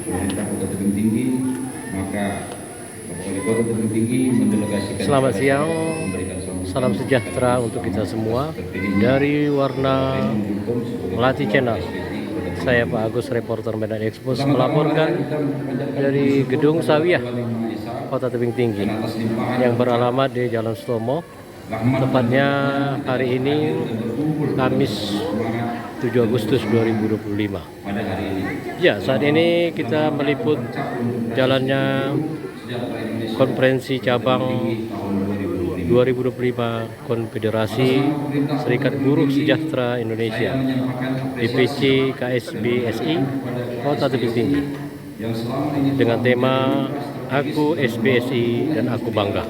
pemerintah Kota Tebing Tinggi, maka Bapak Wali Kota Tebing Tinggi mendelegasikan. Selamat siang, salam sejahtera untuk kita semua dari Warna Melati Channel. Saya Pak Agus, reporter Medan Expos, melaporkan dari Gedung Sawiyah Kota Tebing Tinggi yang beralamat di Jalan Stomo. Tepatnya hari ini Kamis 7 Agustus 2025. Ya, saat ini kita meliput jalannya konferensi cabang 2025 Konfederasi Serikat Buruh Sejahtera Indonesia DPC KSBSI Kota Tebing Tinggi dengan tema Aku SBSI dan Aku Bangga.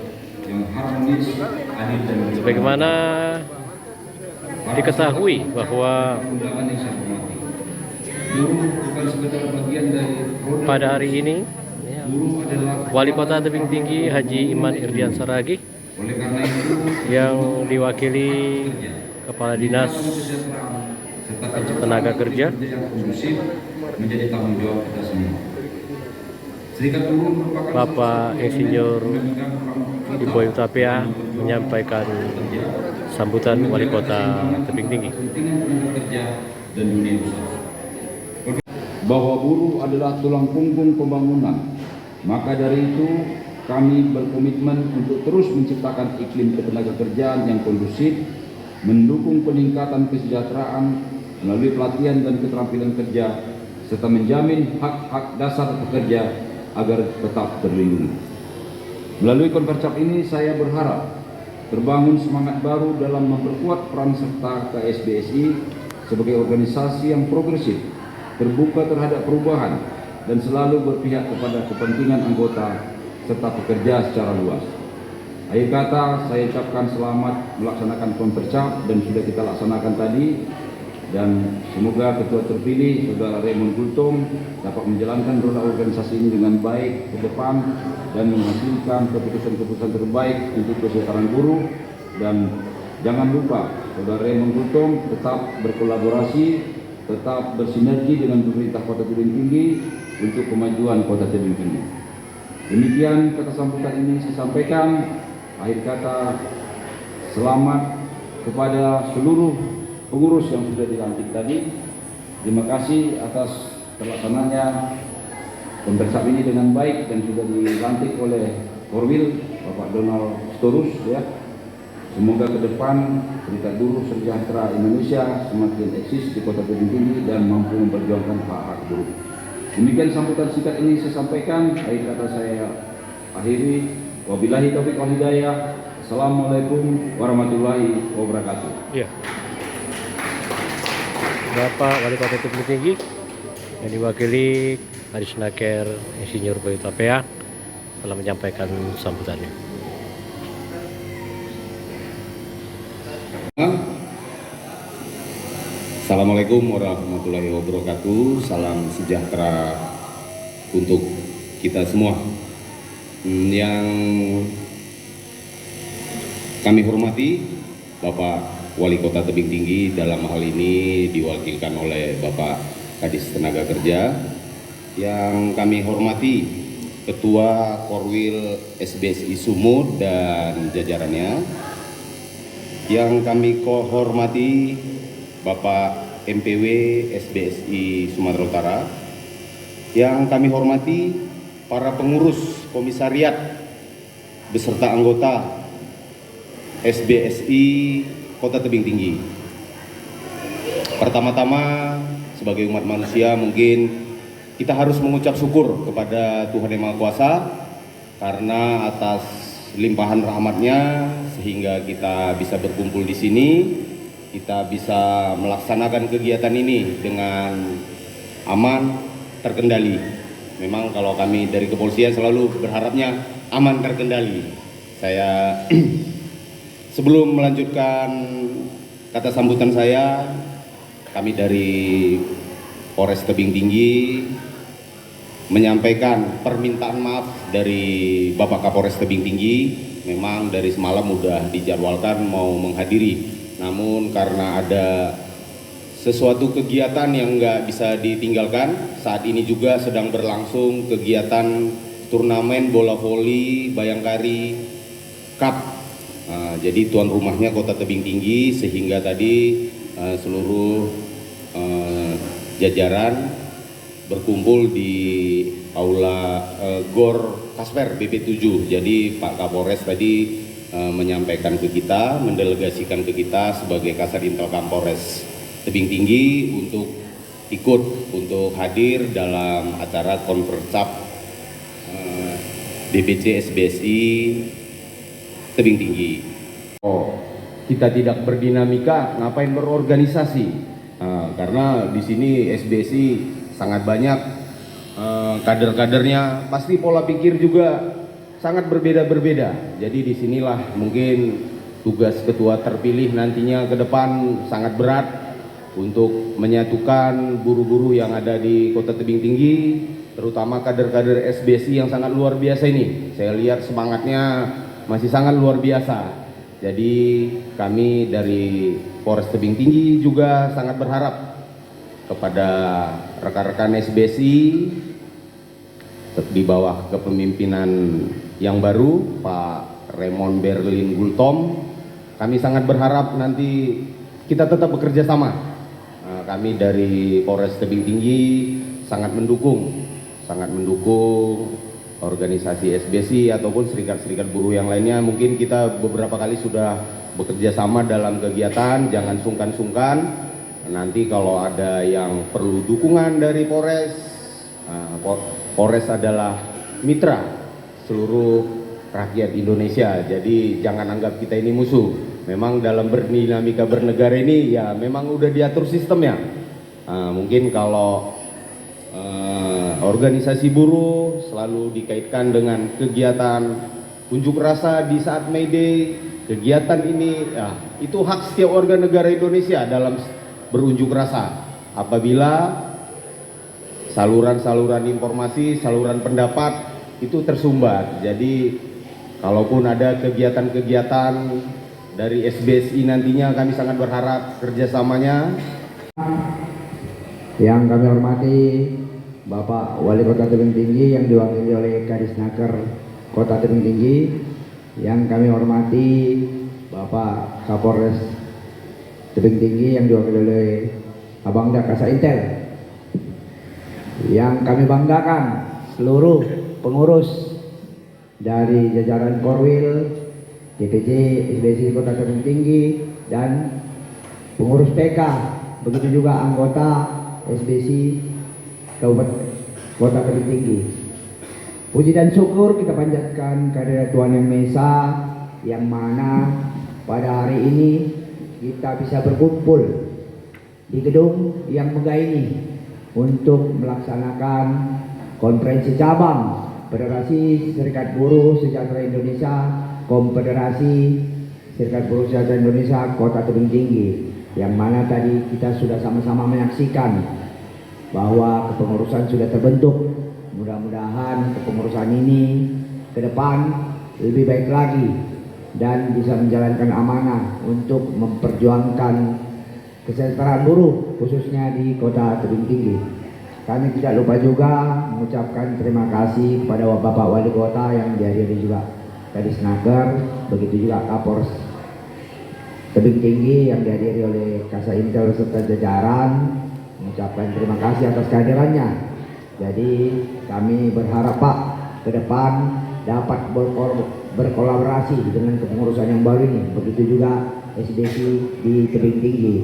Sebagaimana diketahui bahwa pada hari ini Wali Kota Tebing Tinggi Haji Iman Irdian Saragih yang diwakili Kepala Dinas Tenaga Kerja Bapak Insinyur Iboy Utapia menyampaikan sambutan Wali Kota Tebing Tinggi. Bahwa buruh adalah tulang punggung pembangunan, maka dari itu kami berkomitmen untuk terus menciptakan iklim ketenagakerjaan yang kondusif, mendukung peningkatan kesejahteraan melalui pelatihan dan keterampilan kerja, serta menjamin hak-hak dasar pekerja agar tetap terlindungi. Melalui konferensi ini saya berharap terbangun semangat baru dalam memperkuat peran serta KSBSI sebagai organisasi yang progresif, terbuka terhadap perubahan, dan selalu berpihak kepada kepentingan anggota serta pekerja secara luas. Akhir kata, saya ucapkan selamat melaksanakan konferensi dan sudah kita laksanakan tadi, dan semoga ketua terpilih Saudara Raymond Gultom dapat menjalankan roda organisasi ini dengan baik ke depan dan menghasilkan keputusan-keputusan terbaik untuk kesejahteraan buruh. Dan jangan lupa Saudara Raymond Gultom tetap berkolaborasi, tetap bersinergi dengan pemerintah Kota Tebing Tinggi untuk kemajuan Kota Tebing Tinggi. Demikian kata sambutan ini saya sampaikan. Akhir kata, selamat kepada seluruh pengurus yang sudah dilantik tadi. Terima kasih atas terlaksananya konferensi ini dengan baik dan sudah dilantik oleh Korwil Bapak Donald Storus ya. Semoga ke depan Serikat Buruh Sejahtera Indonesia semakin eksis di Kota Tebing Tinggi dan mampu memperjuangkan hak-hak buruh. Demikian sambutan singkat ini saya sampaikan. Akhir kata saya akhiri. Wabillahi taufiq wal hidayah. Assalamualaikum warahmatullahi wabarakatuh. Ya, Bapak Wali Kota Tebing Tinggi yang diwakili Kadisnaker Insinyur Iboy Utapia telah menyampaikan sambutannya. Assalamualaikum warahmatullahi wabarakatuh. Salam sejahtera untuk kita semua. Yang kami hormati Bapak Wali Kota Tebing Tinggi, dalam hal ini diwakilkan oleh Bapak Kadis Tenaga Kerja. Yang kami hormati Ketua Korwil SBSI Sumut dan jajarannya. Yang kami hormati Bapak MPW SBSI Sumatera Utara. Yang kami hormati para pengurus komisariat beserta anggota SBSI Kota Tebing Tinggi. Pertama-tama sebagai umat manusia mungkin kita harus mengucap syukur kepada Tuhan Yang Maha Kuasa karena atas limpahan rahmat-Nya sehingga kita bisa berkumpul di sini, kita bisa melaksanakan kegiatan ini dengan aman, terkendali. Memang kalau kami dari kepolisian selalu berharapnya aman, terkendali. Saya sebelum melanjutkan kata sambutan saya, kami dari Polres Tebing Tinggi menyampaikan permintaan maaf dari Bapak Kapolres Tebing Tinggi. Memang dari semalam sudah dijadwalkan mau menghadiri, namun karena ada sesuatu kegiatan yang nggak bisa ditinggalkan. Saat ini juga sedang berlangsung kegiatan turnamen bola voli Bayangkari Cup. Jadi tuan rumahnya Kota Tebing Tinggi, sehingga tadi seluruh jajaran berkumpul di aula GOR Kasper BP7. Jadi Pak Kapolres tadi menyampaikan ke kita, mendelegasikan ke kita sebagai Kasat Intel Kapolres Tebing Tinggi untuk untuk hadir dalam acara Konfercap DPC SBSI Tebing Tinggi. Kita tidak berdinamika, ngapain berorganisasi? Karena di sini SBSI sangat banyak kader-kadernya, pasti pola pikir juga sangat berbeda-berbeda. Jadi disinilah mungkin tugas ketua terpilih nantinya ke depan sangat berat untuk menyatukan guru-guru yang ada di Kota Tebing Tinggi, terutama kader-kader SBSI yang sangat luar biasa ini. Saya lihat semangatnya masih sangat luar biasa. Jadi kami dari Polres Tebing Tinggi juga sangat berharap kepada rekan-rekan SBSI di bawah kepemimpinan yang baru Pak Raymond Berlin Gultom. Kami sangat berharap nanti kita tetap bekerja sama. Kami dari Polres Tebing Tinggi sangat mendukung organisasi SBSI ataupun serikat-serikat buruh yang lainnya. Mungkin kita beberapa kali sudah bekerja sama dalam kegiatan, jangan sungkan-sungkan. Nanti kalau ada yang perlu dukungan dari Polres, Polres adalah mitra seluruh rakyat Indonesia. Jadi jangan anggap kita ini musuh. Memang dalam berdinamika bernegara ini ya memang udah diatur sistemnya. Mungkin kalau organisasi buruh selalu dikaitkan dengan kegiatan unjuk rasa di saat May Day, kegiatan ini ya, itu hak setiap warga negara Indonesia dalam berunjuk rasa. Apabila saluran-saluran informasi, saluran pendapat itu tersumbat. Jadi kalaupun ada kegiatan-kegiatan dari SBSI nantinya, kami sangat berharap kerjasamanya. Yang kami hormati Bapak Wali Kota Tebing Tinggi yang diwakili oleh Kadisnaker Kota Tebing Tinggi, yang kami hormati Bapak Kapolres Tebing Tinggi yang diwakili oleh Abang Kasat Intel, yang kami banggakan seluruh pengurus dari jajaran Korwil, DPC SBSI Kota Tebing Tinggi, dan pengurus PK, begitu juga anggota SBSI Kabupaten Kota Tebing Tinggi. Puji dan syukur kita panjatkan kehadirat Tuhan Yang Maha Esa, yang mana pada hari ini kita bisa berkumpul di gedung yang megah ini untuk melaksanakan konferensi cabang Federasi Serikat Buruh Sejahtera Indonesia, Konfederasi Serikat Buruh Sejahtera Indonesia Kota Tebing Tinggi, yang mana tadi kita sudah sama-sama menyaksikan bahwa kepengurusan sudah terbentuk. Mudah-mudahan kepengurusan ini ke depan lebih baik lagi dan bisa menjalankan amanah untuk memperjuangkan kesejahteraan buruh khususnya di Kota Tebing Tinggi. Kami tidak lupa juga mengucapkan terima kasih kepada Bapak Wali Kota yang dihadiri juga Kadisnaker, begitu juga Kapolres Tebing Tinggi yang dihadiri oleh Kasat Intel serta jajaran. Mengucapkan terima kasih atas kehadirannya. Jadi kami berharap Pak ke depan dapat berkolaborasi dengan kepengurusan yang baru ini, begitu juga SBSI di Tebing Tinggi.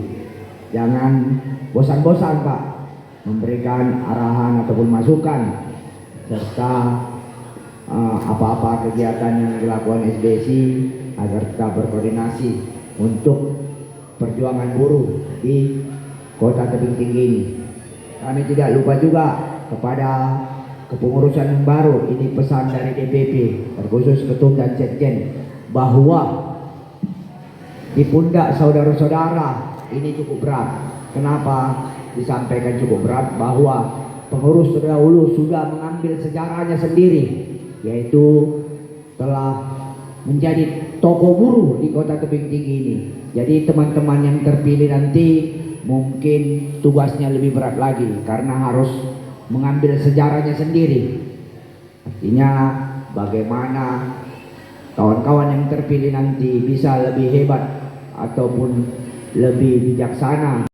Jangan bosan-bosan Pak memberikan arahan ataupun masukan serta apa-apa kegiatan yang dilakukan SBSI agar kita berkoordinasi untuk perjuangan buruh di Kota Tebing Tinggi ini. Kami tidak lupa juga kepada kepengurusan yang baru, ini pesan dari DPP terkhusus ketum dan sekjen, bahwa di pundak saudara-saudara ini cukup berat. Kenapa disampaikan cukup berat? Bahwa pengurus terdahulu sudah mengambil sejarahnya sendiri, yaitu telah menjadi tokoh buruh di Kota Tebing Tinggi ini. Jadi teman-teman yang terpilih nanti mungkin tugasnya lebih berat lagi karena harus mengambil sejarahnya sendiri. Artinya bagaimana kawan-kawan yang terpilih nanti bisa lebih hebat ataupun lebih bijaksana.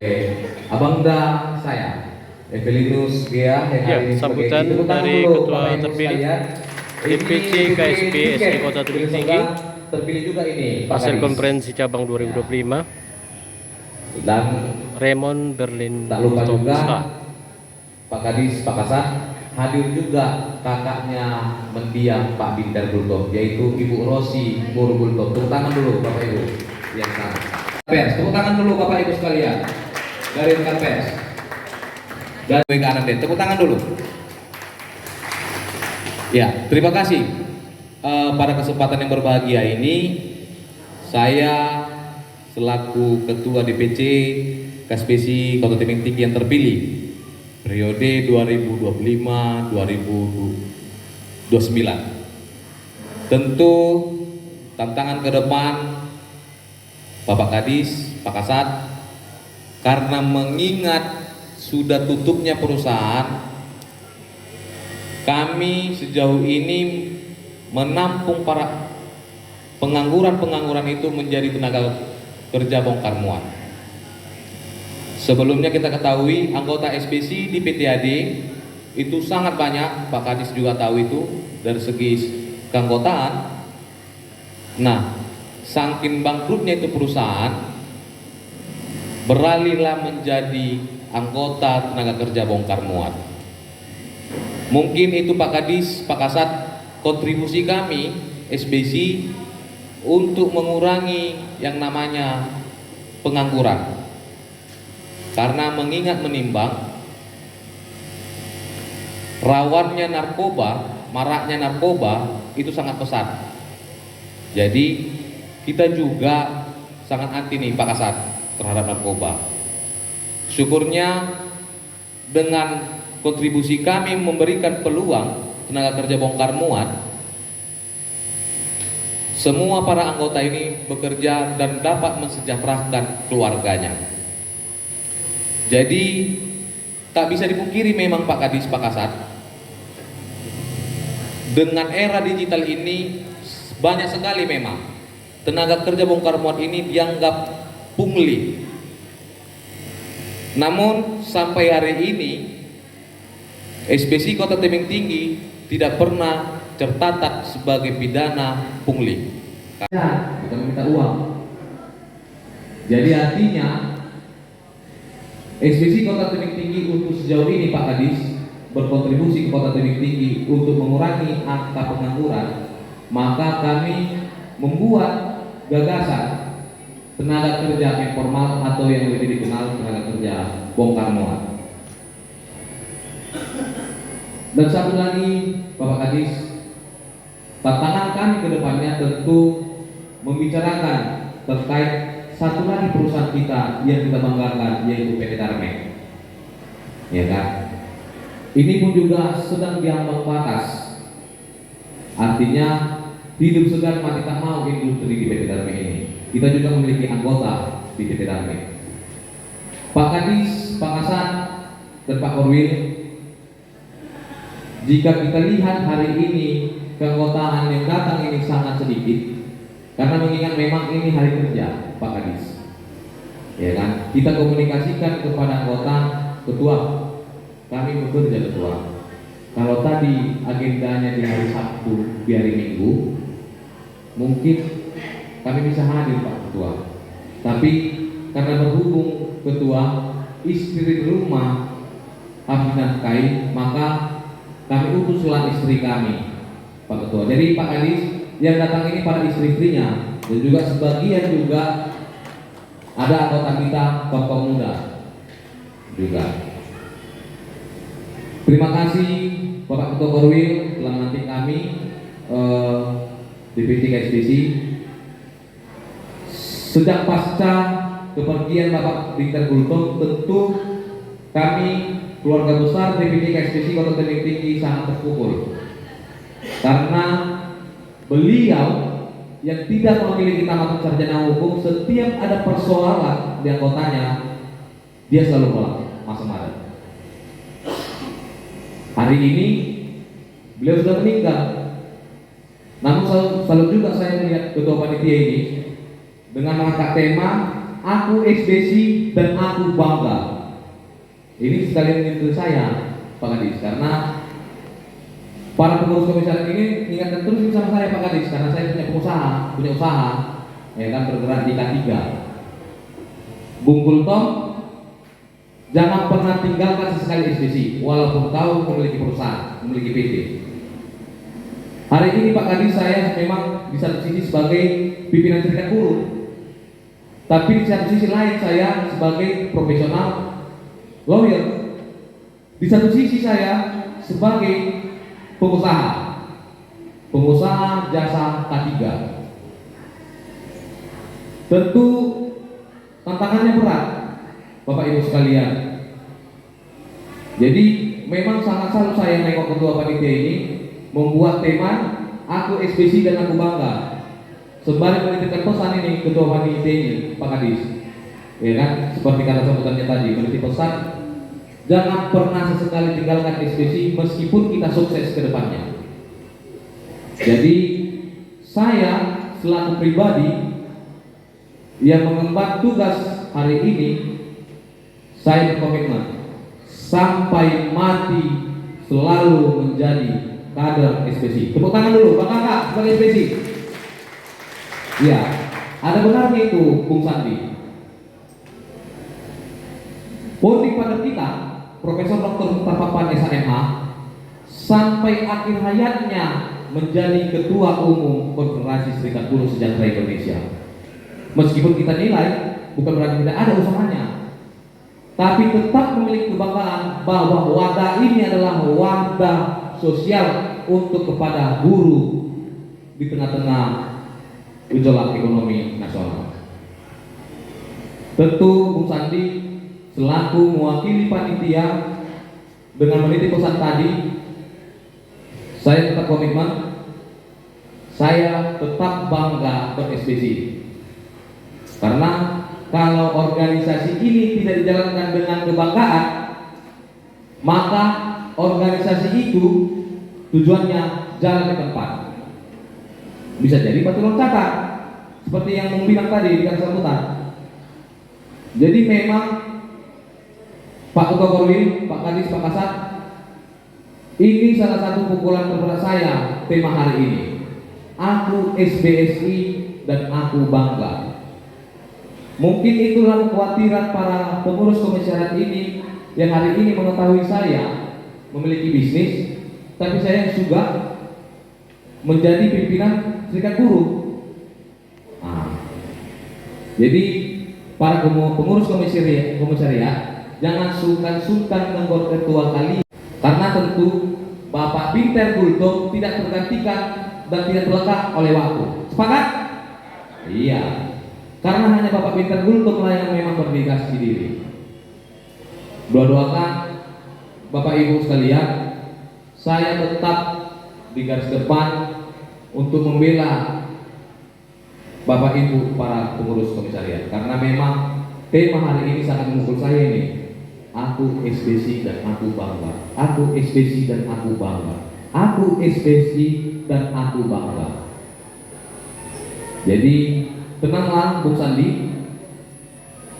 Abangda saya, Evelinus Gea, Ya, sambutan dari ketua terpilih DPC KSP SD Kota Tebing Tinggi terpilih juga ini Pak hasil Kadis. konferensi cabang 2025 Dan Raymond Berlin tak lupa juga Tosa. Pak Kadis, Pak Kasat, hadir juga kakaknya mendiang Pak Bindar Bulto, yaitu Ibu Rosi Buru Bulto. Tepuk tangan dulu Bapak Ibu yang sana. Pers, tepuk tangan dulu Bapak Ibu sekalian dari rekan pers. Dan WKAND, tepuk tangan dulu. Ya, terima kasih. Pada kesempatan yang berbahagia ini, saya selaku Ketua DPC KSPSI Kota Tebing Tinggi yang terpilih periode 2025-2029. Tentu tantangan ke depan Bapak Kadis, Pak Kasat, karena mengingat sudah tutupnya perusahaan, kami sejauh ini menampung para pengangguran itu menjadi tenaga kerja bongkar muat. Sebelumnya kita ketahui anggota SPC di PTAD itu sangat banyak, Pak Kadis juga tahu itu dari segi keanggotaan. Nah, saking bangkrutnya itu perusahaan, beralihlah menjadi anggota tenaga kerja bongkar muat. Mungkin itu Pak Kadis, Pak Kasat, kontribusi kami SBC untuk mengurangi yang namanya pengangguran. Karena mengingat menimbang rawannya narkoba, maraknya narkoba itu sangat pesat. Jadi kita juga sangat anti nih Pak Kasat terhadap narkoba. Syukurnya dengan kontribusi kami memberikan peluang tenaga kerja bongkar muat, semua para anggota ini bekerja dan dapat mensejahterakan keluarganya. Jadi tak bisa dipungkiri memang Pak Kadis, Pak Kasat, dengan era digital ini banyak sekali memang tenaga kerja bongkar muat ini dianggap pungli. Namun sampai hari ini SPC Kota Tebing Tinggi tidak pernah tercatat sebagai pidana pungli. Bukan minta uang. Jadi artinya SPC Kota Tebing Tinggi untuk sejauh ini Pak Kadis berkontribusi ke Kota Tebing Tinggi untuk mengurangi angka pengangguran, maka kami membuat gagasan tenaga kerja informal atau yang lebih dikenal tenaga kerja bongkar muat. Dan satu lagi Bapak Kadis, tantangan kami ke depannya tentu membicarakan terkait satu lagi perusahaan kita yang kita banggakan, yaitu PT Darme. Ya kan? Ini pun juga sedang diambang batas. Artinya hidup segan mati tak mau industri di PT Darme ini. Kita juga memiliki anggota di PT Darme. Pak Kadis, Pak Kasat, dan Pak Korwil, jika kita lihat hari ini keanggotaan yang datang ini sangat sedikit, karena mengingat memang ini hari kerja Pak Kadis, ya kan? Kita komunikasikan kepada anggota, ketua, kami bekerja ketua. Kalau tadi agendanya di hari Sabtu, di hari Minggu, mungkin kami bisa hadir Pak Ketua. Tapi karena berhubung ketua istri rumah habis nafkahi, maka kami utuslah istri kami Pak Ketua. Jadi Pak Kadis yang datang ini para istri-istrinya, dan juga sebagian juga ada anggota kita kaum muda juga. Terima kasih Bapak Ketua Korwil telah menanti kami DPC KSPC. Sejak pasca kepergian Bapak Bindar Bulto, tentu kami keluarga besar DPC KSPC Kota Tebing Tinggi sangat terpukul karena beliau yang tidak memiliki tamat sarjana hukum, setiap ada persoalan di anggotanya dia selalu menolak masuk Maret. Hari ini beliau sudah meninggal. Namun selalu juga saya melihat ketua panitia ini dengan mengangkat tema aku ekspresi dan aku bangga. Ini sekalian menyentuh saya, Pak Kadis, karena para pengurus komisariat ini ingatkan terus sama saya, Pak Kadis, karena saya punya usaha, ya kan, bergerak di K3. Bung Kultom, jangan pernah tinggalkan sesekali ekspedisi, walaupun tahu memiliki perusahaan, memiliki PT. Hari ini Pak Kadis, saya memang di satu sisi sebagai pimpinan serikat buruh, tapi di satu sisi lain saya sebagai profesional lawyer. Di satu sisi saya sebagai pengusaha jasa K3. Tentu tantangannya berat, Bapak Ibu sekalian. Jadi memang sangat selalu saya nengok ketua panitia ini membuat tema aku ekspedisi dan aku bangga, sembari menitipkan pesan ini ketua panitia ini, Pak Kadis, ya kan, seperti kata sambutannya tadi, menitip pesan jangan pernah sesekali tinggalkan ekspedisi meskipun kita sukses ke depannya. Jadi saya selaku pribadi yang mengemban tugas hari ini, saya berkomitmen sampai mati selalu menjadi kader ekspedisi. Tepuk tangan dulu, Bang Kakak sebagai ekspedisi. Ya, ada benarnya itu, Bung Sandi. Founding father kita, Profesor Dr. Mustafa Pan SHMH, sampai akhir hayatnya menjadi Ketua Umum Konfederasi Serikat Buruh Sejahtera Indonesia. Meskipun kita nilai bukan berarti tidak ada usahanya, tapi tetap memiliki kebanggaan bahwa wadah ini adalah wadah sosial untuk kepada buruh di tengah-tengah gejolak ekonomi nasional. Tentu Bung Sandi selaku mewakili panitia dengan menitip pesan tadi, saya tetap komitmen, saya tetap bangga berekspedisi. Karena kalau organisasi ini tidak dijalankan dengan kebanggaan, maka organisasi itu tujuannya jalan ke tempat. Bisa jadi batu loncatan, seperti yang Bung bilang tadi di sambutan. Jadi memang Pak Ketua Korwil, Pak Kadis, Pak Kasat, ini salah satu pukulan terberat saya tema hari ini. Aku SBSI dan aku bangga. Mungkin itulah kekhawatiran para pengurus komisariat ini yang hari ini mengetahui saya memiliki bisnis, tapi saya juga menjadi pimpinan serikat buruh. Jadi para pengurus komisariat jangan sungkan-sungkan menggor ketua kalian, karena tentu Bapak Pinter Gultom tidak tergantikan dan tidak terlekat oleh waktu. Sepakat? Iya. Karena hanya Bapak Pinter Gultom lah yang memang berdedikasi diri. Doa-doakan Bapak Ibu sekalian, saya tetap di garis depan untuk membela Bapak Ibu para pengurus komisariat, karena memang tema hari ini sangat memukul saya ini. Aku ekspedisi dan aku bangga. Aku ekspedisi dan aku bangga. Aku ekspedisi dan aku bangga. Jadi tenanglah Bung Sandi.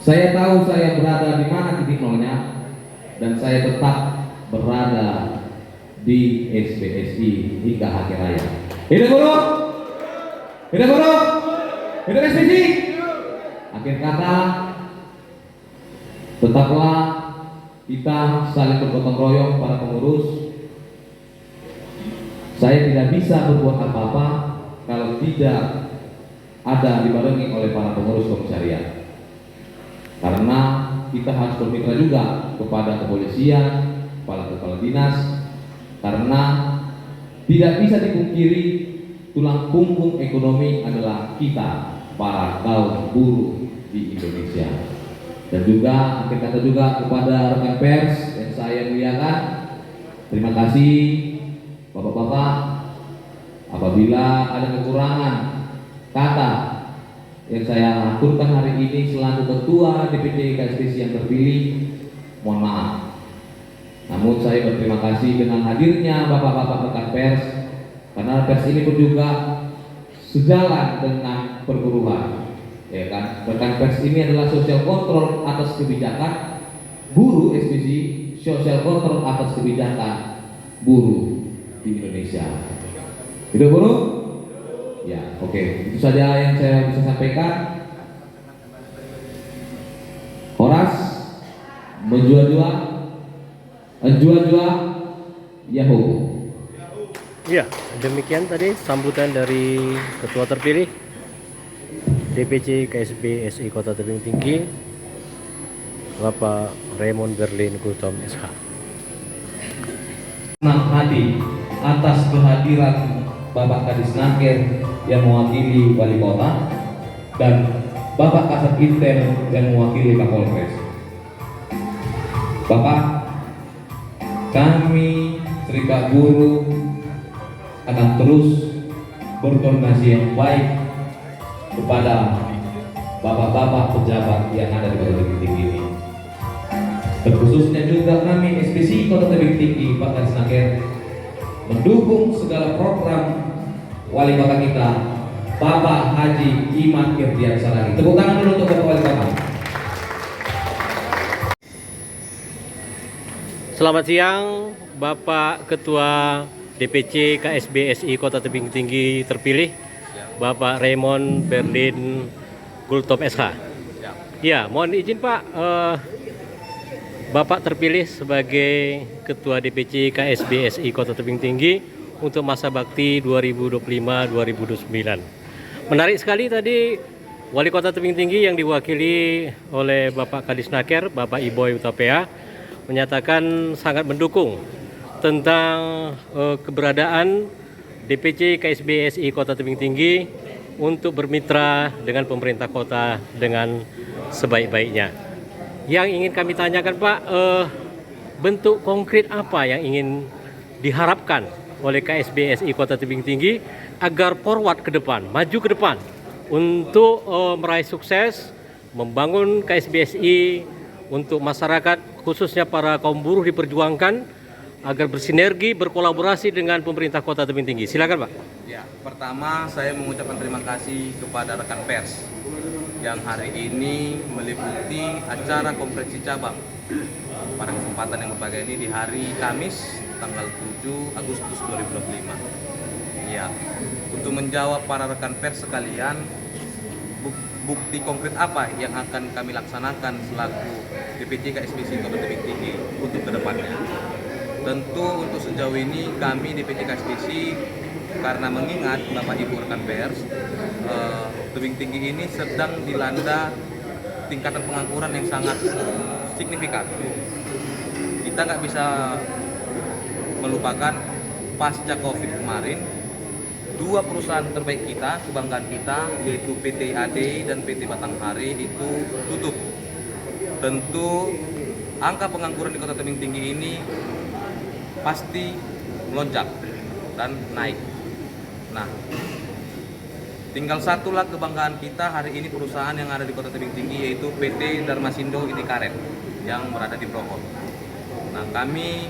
Saya tahu saya berada di mana titik nolnya, dan saya tetap berada di SBSI hingga akhir hayat. Hidup buruh! Hidup buruh! Hidup SBSI! Akhir kata, tetaplah kita saling bergotong royong para pengurus. Saya tidak bisa berbuat apa-apa kalau tidak ada dibarengi oleh para pengurus komisariat. Karena kita harus bermitra juga kepada kepolisian, kepala dinas, karena tidak bisa dipungkiri tulang punggung ekonomi adalah kita para kaum buruh di Indonesia. Dan juga akhir kata juga kepada rekan pers yang saya muliakan, terima kasih Bapak-bapak. Apabila ada kekurangan kata yang saya aturkan hari ini selaku Ketua DPC KSBC yang terpilih, mohon maaf. Namun saya berterima kasih dengan hadirnya bapak-bapak rekan pers, karena pers ini pun juga sejalan dengan perburuhan, ya kan? Rekan pers ini adalah social control atas kebijakan buruh SBC, social control atas kebijakan buruh di Indonesia. Hidup buruh? Ya, oke. Itu saja yang saya bisa sampaikan. Horas menjual-jual, Yahoo. Ya, demikian tadi sambutan dari Ketua terpilih DPC KSB SI Kota Tebing Tinggi, Bapak Raymond Berlin Gultom SH. Senang hati atas kehadiran Bapak Kadis Naker yang mewakili Wali Kota dan Bapak Kasat Intel yang mewakili Kapolres. Bapak, kami Serikat Buruh akan terus berkoordinasi yang baik kepada bapak-bapak pejabat yang ada di Kota Tebing Tinggi ini. Terkhususnya juga kami SPC Kota Tebing Tinggi, Pak Kadis Naker, mendukung segala program Wali Kota kita, Bapak Haji Iman Firdiansyah lagi. Tepuk tangan dulu untuk Bapak Wali Kota. Selamat siang, Bapak Ketua DPC KSB SI Kota Tebing Tinggi terpilih, Bapak Raymond Berlin Gultom SH. Ya, mohon izin Pak, Bapak terpilih sebagai Ketua DPC KSB SI Kota Tebing Tinggi untuk masa bakti 2025-2029. Menarik sekali tadi Wali Kota Tebing Tinggi yang diwakili oleh Bapak Kadis Naker, Bapak Iboy Utapea, menyatakan sangat mendukung tentang keberadaan DPC KSB SI Kota Tebing Tinggi untuk bermitra dengan pemerintah kota dengan sebaik-baiknya. Yang ingin kami tanyakan Pak, bentuk konkret apa yang ingin diharapkan oleh KSB SI Kota Tebing Tinggi agar forward ke depan, maju ke depan untuk meraih sukses, membangun KSB SI untuk masyarakat khususnya para kaum buruh diperjuangkan agar bersinergi, berkolaborasi dengan pemerintah Kota Tebing Tinggi. Silakan Pak. Ya, pertama saya mengucapkan terima kasih kepada rekan pers yang hari ini meliputi acara konferensi cabang pada kesempatan yang berbahagia ini di hari Kamis tanggal 7 Agustus 2025. Ya, untuk menjawab para rekan pers sekalian, bukti konkret apa yang akan kami laksanakan selaku DPC KSBC Kota Tebing Tinggi untuk kedepannya. Tentu untuk sejauh ini kami DPC KSBC, karena mengingat Bapak Ibu rekan pers, Tebing Tinggi ini sedang dilanda tingkatan pengangguran yang sangat signifikan. Kita nggak bisa melupakan pasca Covid kemarin, dua perusahaan terbaik kita, kebanggaan kita, yaitu PT AD dan PT Batanghari itu tutup. Tentu angka pengangguran di Kota Tebing Tinggi ini pasti melonjak dan naik. Nah, tinggal satulah kebanggaan kita hari ini perusahaan yang ada di Kota Tebing Tinggi, yaitu PT Darmasindo Itikaret yang berada di Prokot. Nah, kami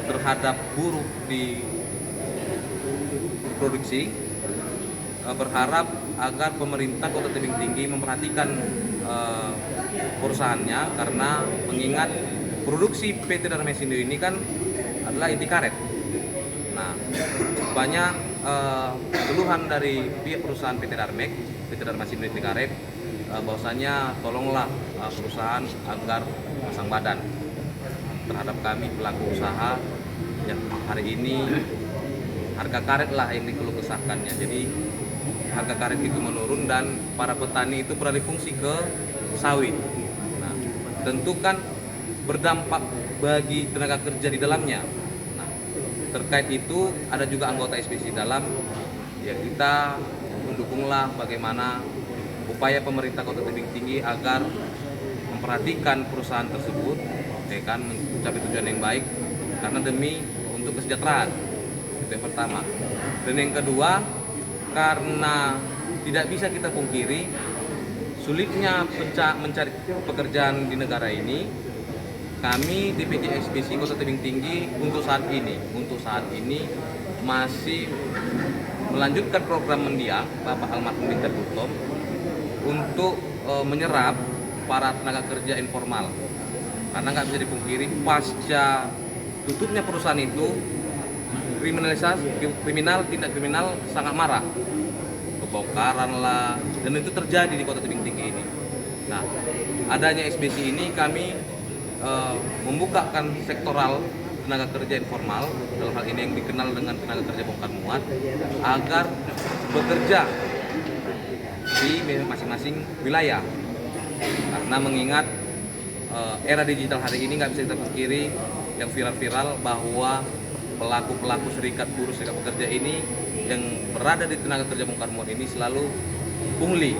terhadap buruh di produksi berharap agar pemerintah Kota Tebing Tinggi memperhatikan perusahaannya, karena mengingat produksi PT Darmasindo ini kan adalah Itikaret. Nah, banyak keluhan dari pihak perusahaan PT Darmasindo Itikaret, bahwasanya tolonglah perusahaan agar pasang badan terhadap kami pelaku usaha yang hari ini harga karet lah yang dikeluh kesahkannya. Jadi harga karet itu menurun dan para petani itu beralih fungsi ke sawit. Nah, tentu kan berdampak bagi tenaga kerja di dalamnya. Nah, terkait itu ada juga anggota SPC dalam, ya kita mendukunglah bagaimana upaya pemerintah Kota Tebing Tinggi agar memperhatikan perusahaan tersebut, ya kan, mencapai tujuan yang baik karena demi untuk kesejahteraan. Itu yang pertama. Dan yang kedua, karena tidak bisa kita pungkiri sulitnya mencari pekerjaan di negara ini. Kami DPC SBSI Kota Tebing Tinggi untuk saat ini masih melanjutkan program mendiang Bapak almarhum Binter Gultom untuk menyerap para tenaga kerja informal. Karena nggak bisa dipungkiri pasca tutupnya perusahaan itu, tindak kriminal sangat marah, kebongkaran lah, dan itu terjadi di Kota Tebing Tinggi ini. Nah, adanya SBSI ini kami membukakan sektoral tenaga kerja informal, dalam hal ini yang dikenal dengan tenaga kerja bongkar muat, agar bekerja di masing-masing wilayah. Karena mengingat era digital hari ini nggak bisa kita pungkiri yang viral-viral bahwa pelaku-pelaku serikat buruh, serikat pekerja ini yang berada di tenaga kerja bongkar muat ini selalu pungli.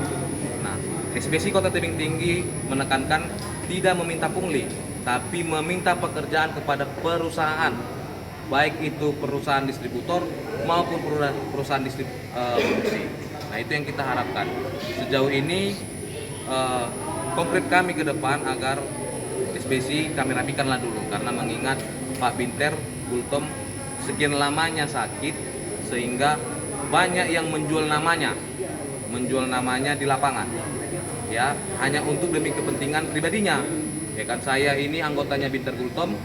Nah, SBSI Kota Tebing Tinggi menekankan tidak meminta pungli, tapi meminta pekerjaan kepada perusahaan, baik itu perusahaan distributor maupun perusahaan produksi. Nah, itu yang kita harapkan. Sejauh ini konkret kami ke depan agar SBSI kami rapikanlah dulu, karena mengingat Pak Binter Gultom sekian lamanya sakit sehingga banyak yang menjual namanya di lapangan, ya, hanya untuk demi kepentingan pribadinya. Ya kan, saya ini anggotanya Binter Gultom,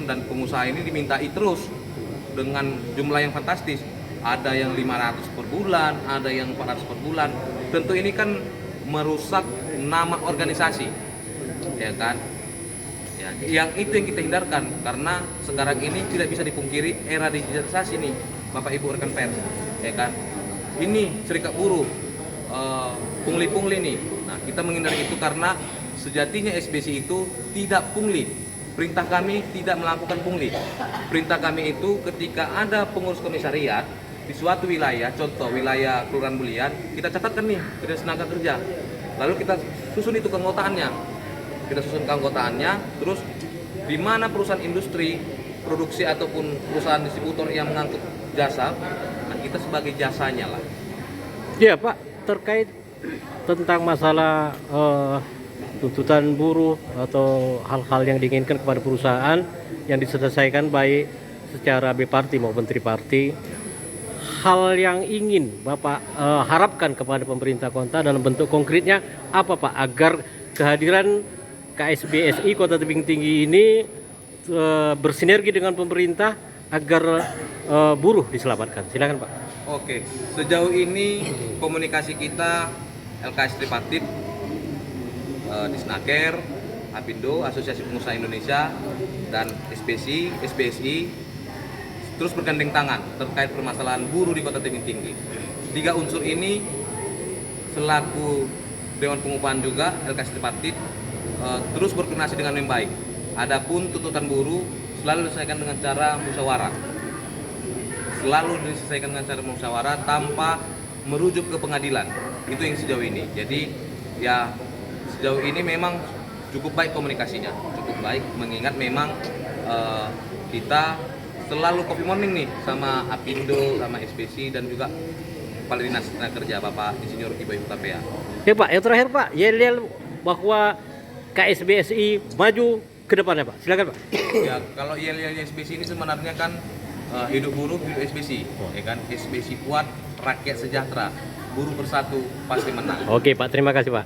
dan pengusaha ini dimintai terus dengan jumlah yang fantastis. Ada yang 500 per bulan, ada yang 400 per bulan. Tentu ini kan merusak nama organisasi, ya kan? Ya, yang itu yang kita hindarkan, karena sekarang ini tidak bisa dipungkiri era digitalisasi nih, Bapak Ibu rekan pers, ya kan? Ini serikat buruh, pungli-pungli nih. Nah, kita menghindari itu karena sejatinya SBSI itu tidak pungli. Perintah kami tidak melakukan pungli. Perintah kami itu ketika ada pengurus komisariat di suatu wilayah, contoh wilayah Kelurahan Bulian, kita catatkan nih kerja tenaga kerja. Lalu kita susun itu keanggotaannya. Terus di mana perusahaan industri, produksi ataupun perusahaan distributor yang mengangkut jasa, nah kita sebagai jasanya lah. Ya Pak, terkait tentang masalah tuntutan buruh atau hal-hal yang diinginkan kepada perusahaan yang diselesaikan baik secara biparti maupun triparti, hal yang ingin Bapak harapkan kepada pemerintah kota dalam bentuk konkretnya apa Pak, agar kehadiran KSBSI Kota Tebing Tinggi ini bersinergi dengan pemerintah agar buruh diselamatkan? Silakan Pak. Oke, sejauh ini komunikasi kita LKS Tripartit, Disnaker, Apindo, Asosiasi Pengusaha Indonesia, dan SBSI terus bergandeng tangan terkait permasalahan buruh di Kota Tebing Tinggi. 3 unsur ini selaku Dewan Pengupahan juga LKS Tripartit terus berkoordinasi dengan yang baik. Adapun tuntutan buruh selalu diselesaikan dengan cara musyawarah, tanpa merujuk ke pengadilan. Itu yang sejauh ini. Jadi ya sejauh ini memang cukup baik komunikasinya, cukup baik, mengingat memang kita selalu coffee morning nih sama Apindo, sama SBSI, dan juga Kepala Dinas Tenaga Kerja Bapak Insinyur Ibai Hutapea. Ya Pak, yang terakhir Pak, yel-yel bahwa KSBSI maju ke depannya Pak. Silakan Pak. Ya, kalau yel-yel SBSI ini sebenarnya kan hidup buruh, hidup SBSI, ya kan? SBSI kuat, rakyat sejahtera, buruh bersatu pasti menang. Oke Pak, terima kasih Pak.